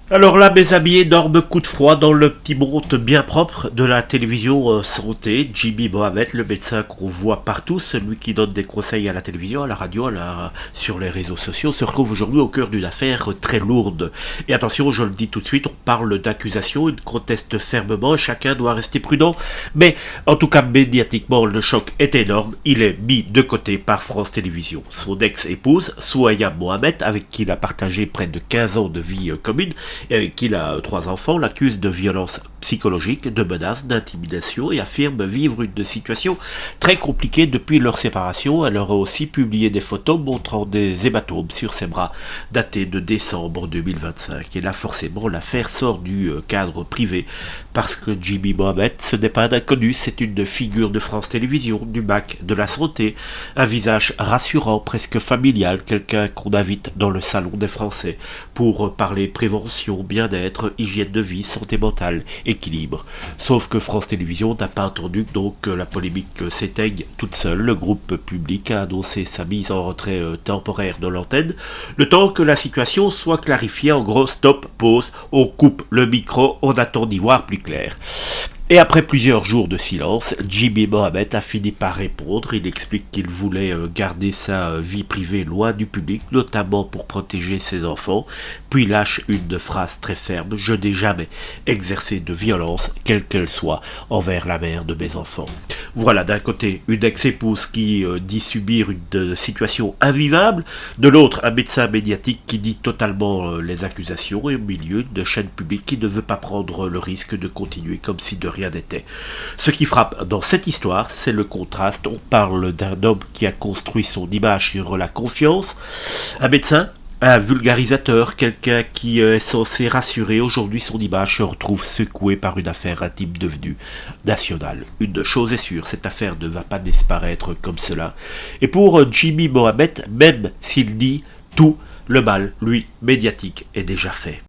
Alors là, mes amis, énorme coup de froid dans le petit monde bien propre de la télévision santé. Jimmy Mohamed, le médecin qu'on voit partout, celui qui donne des conseils à la télévision, à la radio, sur les réseaux sociaux, se retrouve aujourd'hui au cœur d'une affaire très lourde. Et attention, je le dis tout de suite, on parle d'accusation, il conteste fermement, chacun doit rester prudent. Mais en tout cas, médiatiquement, le choc est énorme. Il est mis de côté par France Télévisions. Son ex-épouse, Souaya Mohamed, avec qui il a partagé près de 15 ans de vie commune, et avec qui il a trois enfants, l'accuse de violence psychologique, de menaces, d'intimidation et affirme vivre une situation très compliquée depuis leur séparation. Elle aurait aussi publié des photos montrant des hématomes sur ses bras datés de décembre 2025. Et là forcément l'affaire sort du cadre privé parce que Jimmy Mohamed, ce n'est pas un inconnu, c'est une figure de France Télévisions, du MAC, de la santé, un visage rassurant, presque familial, quelqu'un qu'on invite dans le salon des Français pour parler prévention, bien-être, hygiène de vie, santé mentale, équilibre. Sauf que France Télévisions n'a pas entendu donc que la polémique s'éteigne toute seule. Le groupe public a annoncé sa mise en retrait temporaire de l'antenne, le temps que la situation soit clarifiée. En gros, stop, pause, on coupe le micro, on attend d'y voir plus clair. Et après plusieurs jours de silence, Jimmy Mohamed a fini par répondre. Il explique qu'il voulait garder sa vie privée loin du public, notamment pour protéger ses enfants, puis lâche une phrase très ferme: je n'ai jamais exercé de violence, quelle qu'elle soit, envers la mère de mes enfants. Voilà, d'un côté, une ex-épouse qui dit subir une situation invivable, de l'autre, un médecin médiatique qui dit totalement les accusations, et au milieu, une chaîne publique qui ne veut pas prendre le risque de continuer comme si de rien n'était. Ce qui frappe dans cette histoire, c'est le contraste. On parle d'un homme qui a construit son image sur la confiance, un médecin, un vulgarisateur, quelqu'un qui est censé rassurer. Aujourd'hui, son image se retrouve secouée par une affaire intime devenue nationale. Une chose est sûre, cette affaire ne va pas disparaître comme cela. Et pour Jimmy Mohamed, même s'il dit tout, le mal, lui, médiatique, est déjà fait.